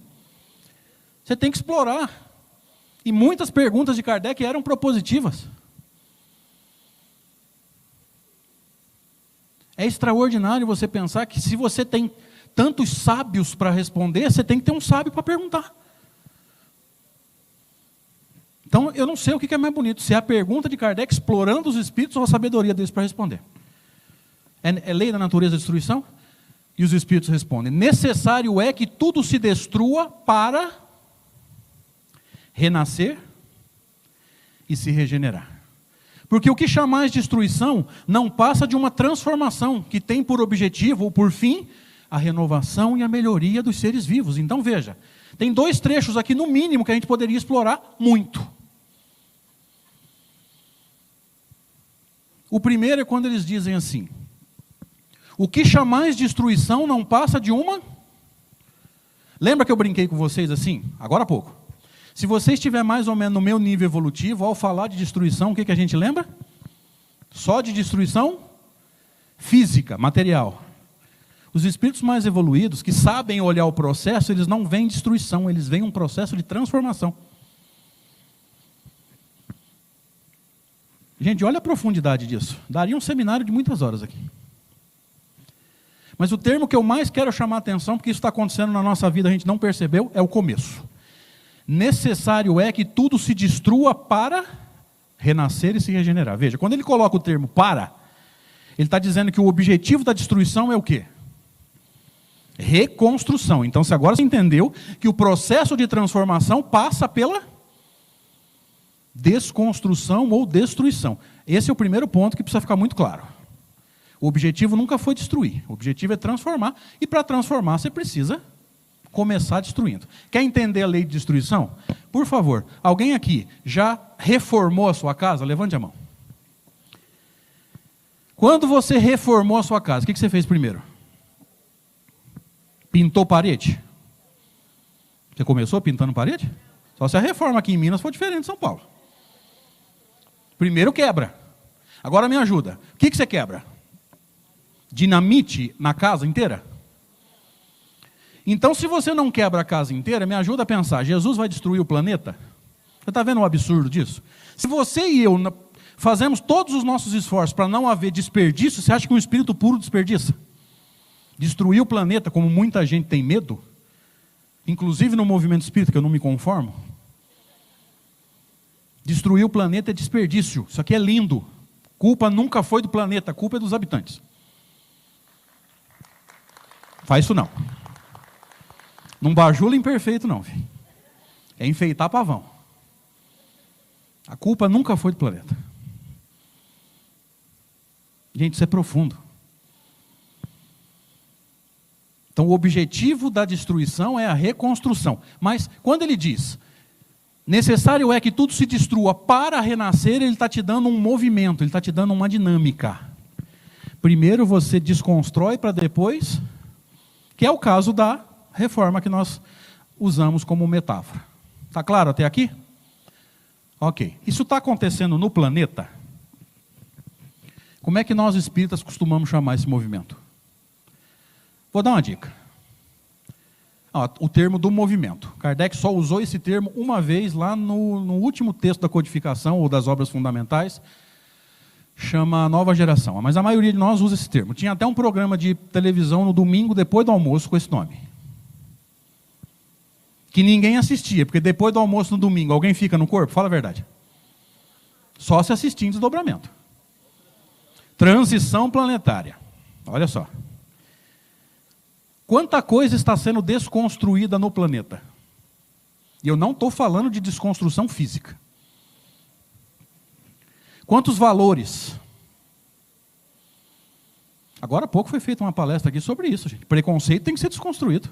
Você tem que explorar. E muitas perguntas de Kardec eram propositivas. É extraordinário você pensar que se você tem tantos sábios para responder, você tem que ter um sábio para perguntar. Então, eu não sei o que é mais bonito, se é a pergunta de Kardec explorando os espíritos ou a sabedoria deles para responder. É lei da natureza da destruição? E os espíritos respondem: necessário é que tudo se destrua para renascer e se regenerar. Porque o que chamais de destruição não passa de uma transformação que tem por objetivo ou por fim a renovação e a melhoria dos seres vivos. Então veja, tem dois trechos aqui no mínimo que a gente poderia explorar muito. O primeiro é quando eles dizem assim: o que chamais de destruição não passa de uma... Lembra que eu brinquei com vocês assim, agora há pouco? Se você estiver mais ou menos no meu nível evolutivo, ao falar de destruição, o que a gente lembra? Só de destruição física, material. Os espíritos mais evoluídos, que sabem olhar o processo, eles não veem destruição, eles veem um processo de transformação. Gente, olha a profundidade disso. Daria um seminário de muitas horas aqui. Mas o termo que eu mais quero chamar a atenção, porque isso está acontecendo na nossa vida, a gente não percebeu, é o começo. Necessário é que tudo se destrua para renascer e se regenerar. Veja, quando ele coloca o termo para, ele está dizendo que o objetivo da destruição é o quê? Reconstrução. Então, se agora você entendeu que o processo de transformação passa pela desconstrução ou destruição. Esse é o primeiro ponto que precisa ficar muito claro. O objetivo nunca foi destruir, o objetivo é transformar, e para transformar você precisa começar destruindo. Quer entender a lei de destruição? Por favor, alguém aqui já reformou a sua casa? Levante a mão. Quando você reformou a sua casa, o que você fez primeiro? Pintou parede? Você começou pintando parede? Só se a reforma aqui em Minas for diferente de São Paulo. Primeiro quebra. Agora me ajuda. O que você quebra? Dinamite na casa inteira? Então, se você não quebra a casa inteira, me ajuda a pensar: Jesus vai destruir o planeta? Você está vendo o absurdo disso? Se você e eu fazemos todos os nossos esforços para não haver desperdício, você acha que um espírito puro desperdiça? Destruir o planeta, como muita gente tem medo, inclusive no movimento espírita, que eu não me conformo. Destruir o planeta é desperdício. Isso aqui é lindo. Culpa nunca foi do planeta, a culpa é dos habitantes. Faz isso não. Não bajula imperfeito não, filho. É enfeitar pavão. A culpa nunca foi do planeta. Gente, isso é profundo. Então o objetivo da destruição é a reconstrução. Mas quando ele diz: necessário é que tudo se destrua para renascer, ele está te dando um movimento, ele está te dando uma dinâmica. Primeiro você desconstrói para depois, que é o caso da reforma que nós usamos como metáfora. Está claro até aqui? Ok. Isso está acontecendo no planeta? Como é que nós espíritas costumamos chamar esse movimento? Vou dar uma dica. O termo do movimento. Kardec só usou esse termo uma vez lá no último texto da codificação ou das obras fundamentais, chama Nova Geração. Mas a maioria de nós usa esse termo. Tinha até um programa de televisão no domingo, depois do almoço, com esse nome. Que ninguém assistia, porque depois do almoço no domingo, alguém fica no corpo? Fala a verdade. Só se assistir em desdobramento. Transição planetária. Olha só. Quanta coisa está sendo desconstruída no planeta? E eu não estou falando de desconstrução física. Quantos valores? Agora há pouco foi feita uma palestra aqui sobre isso, gente. Preconceito tem que ser desconstruído.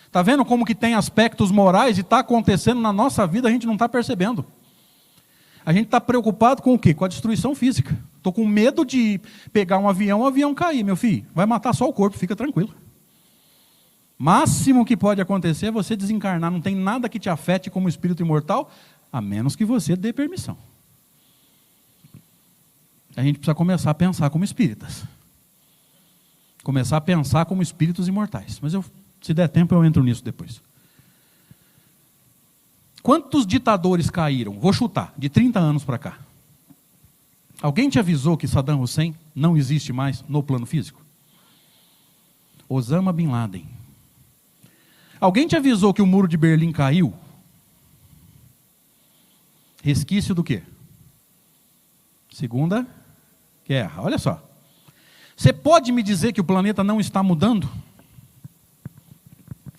Está vendo como que tem aspectos morais e está acontecendo na nossa vida, a gente não está percebendo. A gente está preocupado com o quê? Com a destruição física. Estou com medo de pegar um avião, o avião cair, meu filho. Vai matar só o corpo, fica tranquilo. Máximo que pode acontecer é você desencarnar. Não tem nada que te afete como espírito imortal, a menos que você dê permissão. A gente precisa começar a pensar como espíritas. Começar a pensar como espíritos imortais. Mas se der tempo, eu entro nisso depois. Quantos ditadores caíram? Vou chutar, de 30 anos para cá. Alguém te avisou que Saddam Hussein não existe mais no plano físico? Osama Bin Laden. Alguém te avisou que o muro de Berlim caiu? Resquício do quê? Segunda Guerra. Olha só. Você pode me dizer que o planeta não está mudando?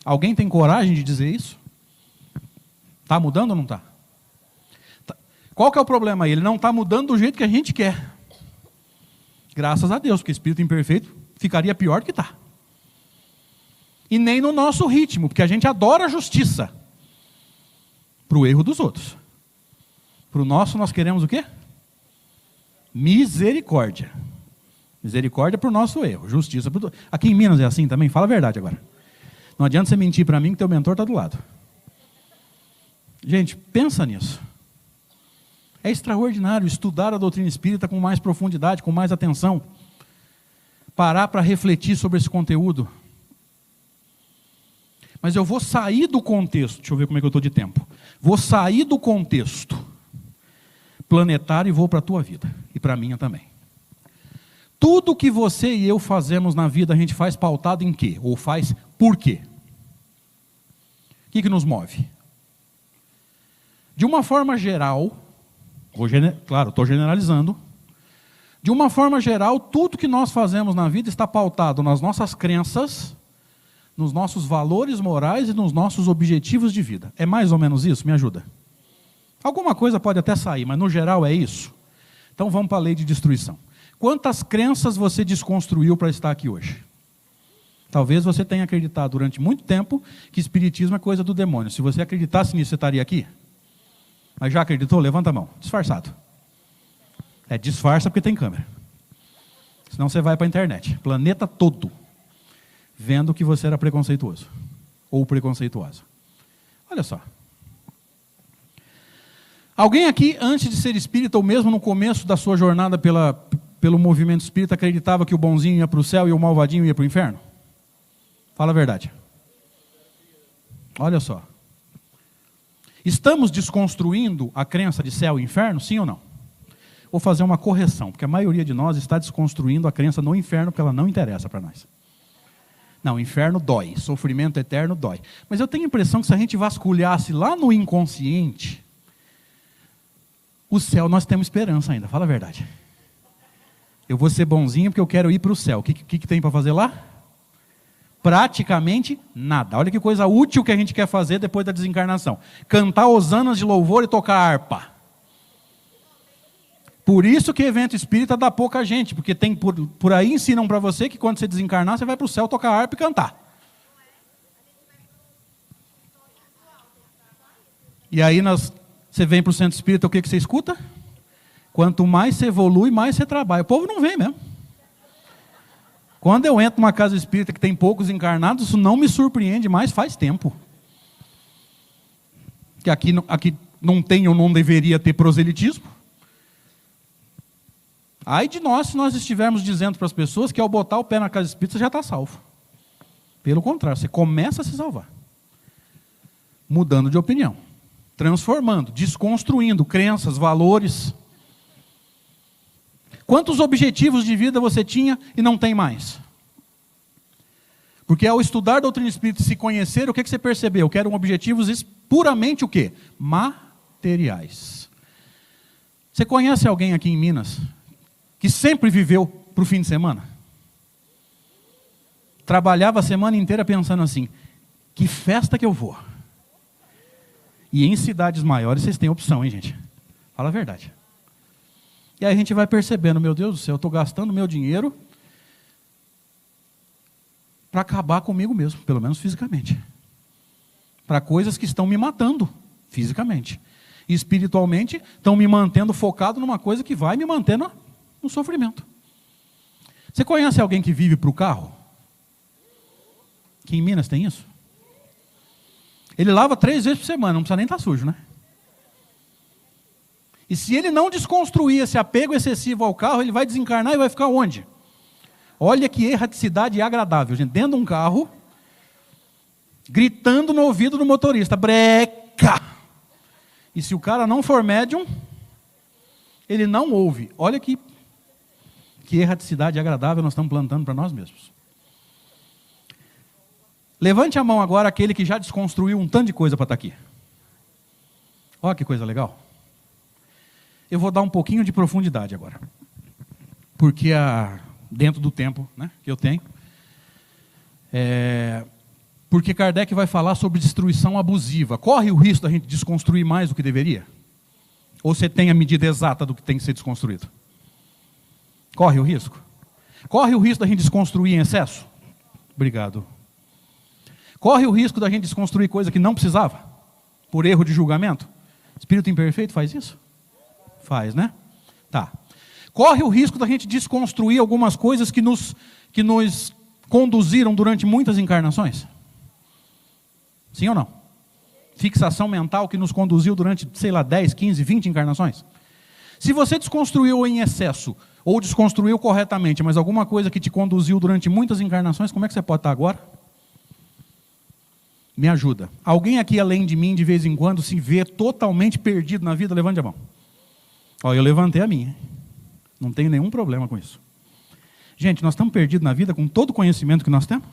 Alguém tem coragem de dizer isso? Está mudando ou não está? Qual que é o problema aí? Ele não está mudando do jeito que a gente quer. Graças a Deus, porque espírito imperfeito ficaria pior do que está. E nem no nosso ritmo, porque a gente adora a justiça. Para o erro dos outros. Para o nosso, nós queremos o quê? Misericórdia. Misericórdia para o nosso erro. Justiça para o... Aqui em Minas é assim também? Fala a verdade agora. Não adianta você mentir para mim que teu mentor está do lado. Gente, pensa nisso. É extraordinário estudar a doutrina espírita com mais profundidade, com mais atenção. Parar para refletir sobre esse conteúdo. Mas eu vou sair do contexto. Deixa eu ver como é que eu estou de tempo. Vou sair do contexto planetário e vou para a tua vida. E para a minha também. Tudo que você e eu fazemos na vida, a gente faz pautado em quê? Ou faz por quê? O que nos move? De uma forma geral, claro, estou generalizando. De uma forma geral, tudo que nós fazemos na vida está pautado nas nossas crenças, nos nossos valores morais e nos nossos objetivos de vida. É mais ou menos isso? Me ajuda. Alguma coisa pode até sair, mas no geral é isso. Então vamos para a lei de destruição. Quantas crenças você desconstruiu para estar aqui hoje? Talvez você tenha acreditado durante muito tempo que espiritismo é coisa do demônio. Se você acreditasse nisso, você estaria aqui? Mas já acreditou? Levanta a mão. Disfarçado. Disfarça porque tem câmera. Senão você vai para a internet. Planeta todo. Vendo que você era preconceituoso. Ou preconceituosa. Olha só. Alguém aqui, antes de ser espírita, ou mesmo no começo da sua jornada pelo movimento espírita, acreditava que o bonzinho ia para o céu e o malvadinho ia para o inferno? Fala a verdade. Olha só. Estamos desconstruindo a crença de céu e inferno, sim ou não? Vou fazer uma correção, porque a maioria de nós está desconstruindo a crença no inferno, porque ela não interessa para nós. Não, inferno dói, sofrimento eterno dói. Mas eu tenho a impressão que se a gente vasculhasse lá no inconsciente, o céu nós temos esperança ainda, fala a verdade. Eu vou ser bonzinho porque eu quero ir para o céu. O que tem para fazer lá? Praticamente nada. Olha que coisa útil que a gente quer fazer depois da desencarnação. Cantar hosanas de louvor e tocar harpa. Por isso que evento espírita dá pouca gente, porque tem por aí ensinam para você que quando você desencarnar, você vai para o céu tocar harpa e cantar. E aí você vem para o centro espírita, o que você escuta? Quanto mais você evolui, mais você trabalha. O povo não vem mesmo. Quando eu entro numa casa espírita que tem poucos encarnados, isso não me surpreende mais faz tempo. Que aqui não tem ou não deveria ter proselitismo. Ai de nós se nós estivermos dizendo para as pessoas que ao botar o pé na casa espírita você já está salvo. Pelo contrário, você começa a se salvar. Mudando de opinião. Transformando, desconstruindo crenças, valores. Quantos objetivos de vida você tinha e não tem mais? Porque ao estudar a doutrina espírita e se conhecer, o que você percebeu? Que eram objetivos puramente o quê? Materiais. Você conhece alguém aqui em Minas que sempre viveu para o fim de semana? Trabalhava a semana inteira pensando assim, que festa que eu vou? E em cidades maiores vocês têm opção, hein, gente? Fala a verdade. E aí a gente vai percebendo, meu Deus do céu, eu estou gastando meu dinheiro para acabar comigo mesmo, pelo menos fisicamente. Para coisas que estão me matando fisicamente. E espiritualmente estão me mantendo focado numa coisa que vai me manter no sofrimento. Você conhece alguém que vive para o carro? Que em Minas tem isso? Ele lava 3 vezes por semana, não precisa nem estar sujo, né? E se ele não desconstruir esse apego excessivo ao carro, ele vai desencarnar e vai ficar onde? Olha que erraticidade agradável, gente. Dentro de um carro, gritando no ouvido do motorista, breca! E se o cara não for médium, ele não ouve. Olha que erraticidade agradável nós estamos plantando para nós mesmos. Levante a mão agora aquele que já desconstruiu um tanto de coisa para estar aqui. Olha que coisa legal. Eu vou dar um pouquinho de profundidade agora. Porque dentro do tempo, né, que eu tenho. Porque Kardec vai falar sobre destruição abusiva. Corre o risco da gente desconstruir mais do que deveria? Ou você tem a medida exata do que tem que ser desconstruído? Corre o risco? Corre o risco da gente desconstruir em excesso? Obrigado. Corre o risco da gente desconstruir coisa que não precisava? Por erro de julgamento? Espírito imperfeito faz isso? Faz, né? Tá. Corre o risco da gente desconstruir algumas coisas que nos conduziram durante muitas encarnações? Sim ou não? Fixação mental que nos conduziu durante, sei lá, 10, 15, 20 encarnações? Se você desconstruiu em excesso, ou desconstruiu corretamente, mas alguma coisa que te conduziu durante muitas encarnações, como é que você pode estar agora? Me ajuda. Alguém aqui, além de mim, de vez em quando, se vê totalmente perdido na vida? Levante a mão. Ó, eu levantei a minha. Não tenho nenhum problema com isso. Gente, nós estamos perdidos na vida com todo o conhecimento que nós temos?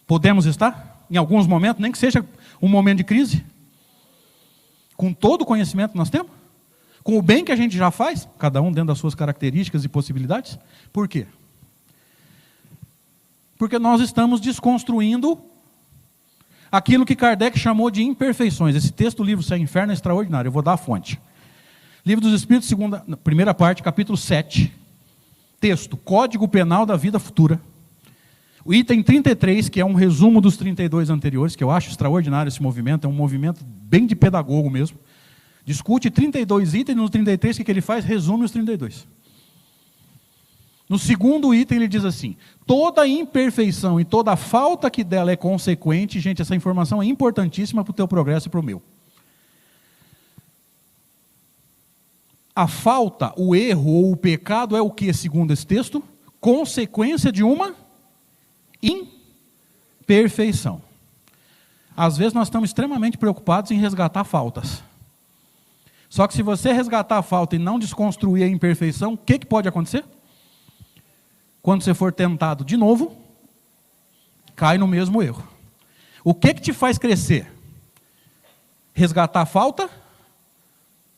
Podemos estar? Em alguns momentos, nem que seja um momento de crise? Com todo o conhecimento que nós temos? Com o bem que a gente já faz? Cada um dentro das suas características e possibilidades? Por quê? Porque nós estamos desconstruindo aquilo que Kardec chamou de imperfeições. Esse texto do livro Céu e Inferno é extraordinário. Eu vou dar a fonte. Livro dos Espíritos, primeira parte, capítulo 7. Texto, Código Penal da Vida Futura. O item 33, que é um resumo dos 32 anteriores, que eu acho extraordinário esse movimento, é um movimento bem de pedagogo mesmo. Discute 32 itens, no 33 o que ele faz? Resume os 32. No segundo item ele diz assim, toda imperfeição e toda falta que dela é consequente, gente, essa informação é importantíssima para o teu progresso e para o meu. A falta, o erro ou o pecado é o que, segundo esse texto? Consequência de uma imperfeição. Às vezes nós estamos extremamente preocupados em resgatar faltas. Só que se você resgatar a falta e não desconstruir a imperfeição, o que pode acontecer? Quando você for tentado de novo, cai no mesmo erro. O que te faz crescer? Resgatar a falta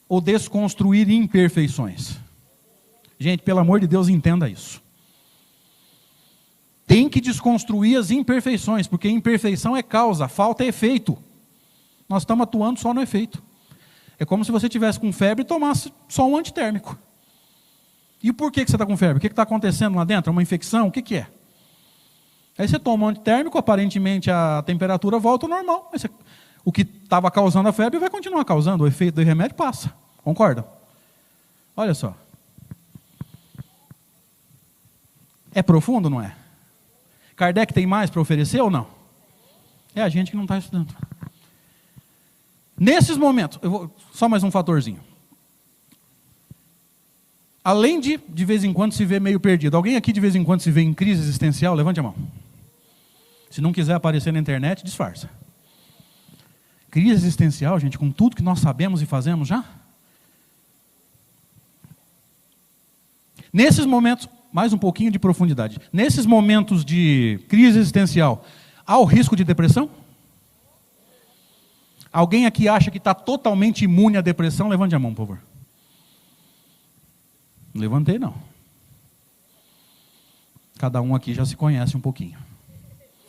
ou desconstruir imperfeições? Gente, pelo amor de Deus, entenda isso. Tem que desconstruir as imperfeições, porque imperfeição é causa, falta é efeito. Nós estamos atuando só no efeito. É como se você tivesse com febre e tomasse só um antitérmico. E por que você está com febre? O que está acontecendo lá dentro? É uma infecção? O que é? Aí você toma um antitérmico, aparentemente a temperatura volta ao normal. Mas o que estava causando a febre vai continuar causando, o efeito do remédio passa. Concorda? Olha só. É profundo, não é? Kardec tem mais para oferecer ou não? É a gente que não está estudando. Nesses momentos, só mais um fatorzinho. Além de vez em quando se ver meio perdido. Alguém aqui de vez em quando se vê em crise existencial? Levante a mão. Se não quiser aparecer na internet, disfarça. Crise existencial, gente, com tudo que nós sabemos e fazemos já? Nesses momentos, mais um pouquinho de profundidade. Nesses momentos de crise existencial, há o risco de depressão? Alguém aqui acha que está totalmente imune à depressão? Levante a mão, por favor. Não levantei, não. Cada um aqui já se conhece um pouquinho.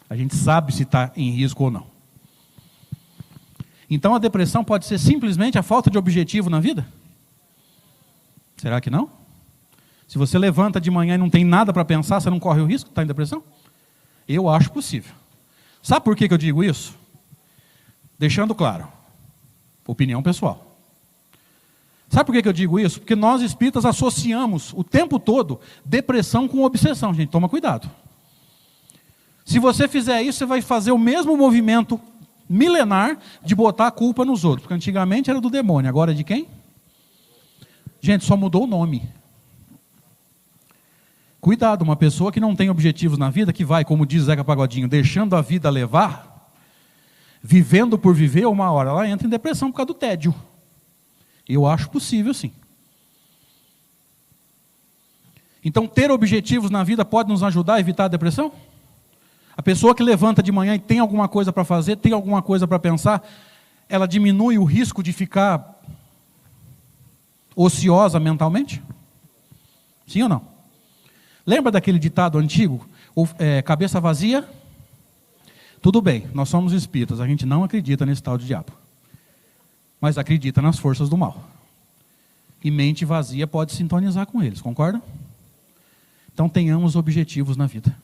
A gente sabe se está em risco ou não. Então a depressão pode ser simplesmente a falta de objetivo na vida? Será que não? Se você levanta de manhã e não tem nada para pensar, você não corre o risco de estar em depressão? Eu acho possível. Sabe por que eu digo isso? Deixando claro, opinião pessoal. Sabe por que eu digo isso? Porque nós espíritas associamos o tempo todo depressão com obsessão. Gente, toma cuidado. Se você fizer isso, você vai fazer o mesmo movimento milenar de botar a culpa nos outros. Porque antigamente era do demônio, agora é de quem? Gente, só mudou o nome. Cuidado, uma pessoa que não tem objetivos na vida, que vai, como diz Zeca Pagodinho, deixando a vida levar, vivendo por viver, uma hora ela entra em depressão por causa do tédio. Eu acho possível, sim. Então, ter objetivos na vida pode nos ajudar a evitar a depressão? A pessoa que levanta de manhã e tem alguma coisa para fazer, tem alguma coisa para pensar, ela diminui o risco de ficar ociosa mentalmente? Sim ou não? Lembra daquele ditado antigo? Cabeça vazia? Tudo bem, nós somos espíritas, a gente não acredita nesse tal de diabo. Mas acredita nas forças do mal. E mente vazia pode sintonizar com eles, concorda? Então tenhamos objetivos na vida.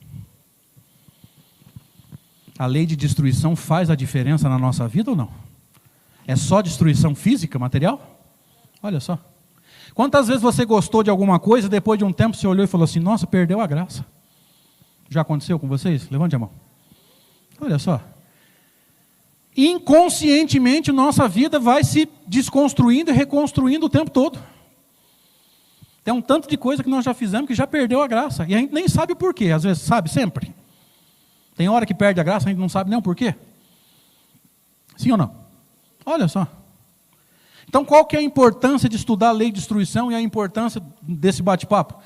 A lei de destruição faz a diferença na nossa vida ou não? É só destruição física, material? Olha só. Quantas vezes você gostou de alguma coisa e depois de um tempo você olhou e falou assim, nossa, perdeu a graça? Já aconteceu com vocês? Levante a mão. Olha só. Inconscientemente nossa vida vai se desconstruindo e reconstruindo o tempo todo. Tem um tanto de coisa que nós já fizemos que já perdeu a graça. E a gente nem sabe o porquê, às vezes sabe sempre. Tem hora que perde a graça, a gente não sabe nem o porquê. Sim ou não? Olha só. Então qual que é a importância de estudar a lei de destruição e a importância desse bate-papo?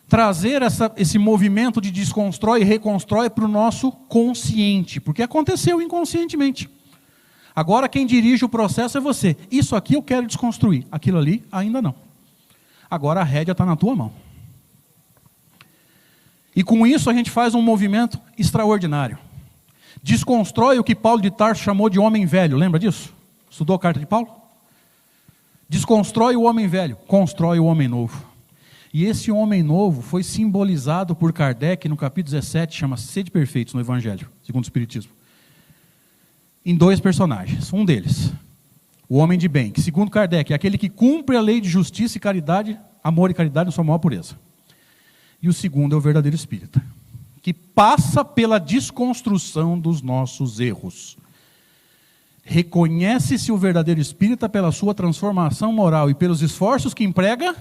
Trazer esse movimento de desconstrói e reconstrói para o nosso consciente, porque aconteceu inconscientemente. Agora quem dirige o processo é você. Isso aqui eu quero desconstruir, aquilo ali ainda não. Agora a rédea está na tua mão. E com isso a gente faz um movimento extraordinário. Desconstrói o que Paulo de Tarso chamou de homem velho, lembra disso? Estudou a carta de Paulo? Desconstrói o homem velho, constrói o homem novo. E esse homem novo foi simbolizado por Kardec no capítulo 17, chama Sede Perfeitos no Evangelho, segundo o Espiritismo. Em dois personagens, um deles, o homem de bem, que segundo Kardec é aquele que cumpre a lei de justiça e caridade, amor e caridade na sua maior pureza. E o segundo é o verdadeiro espírita, que passa pela desconstrução dos nossos erros. Reconhece-se o verdadeiro espírita pela sua transformação moral e pelos esforços que emprega,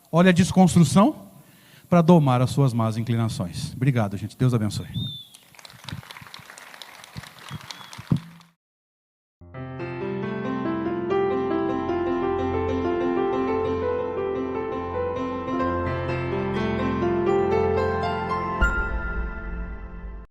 olha a desconstrução, para domar as suas más inclinações. Obrigado, gente. Deus abençoe.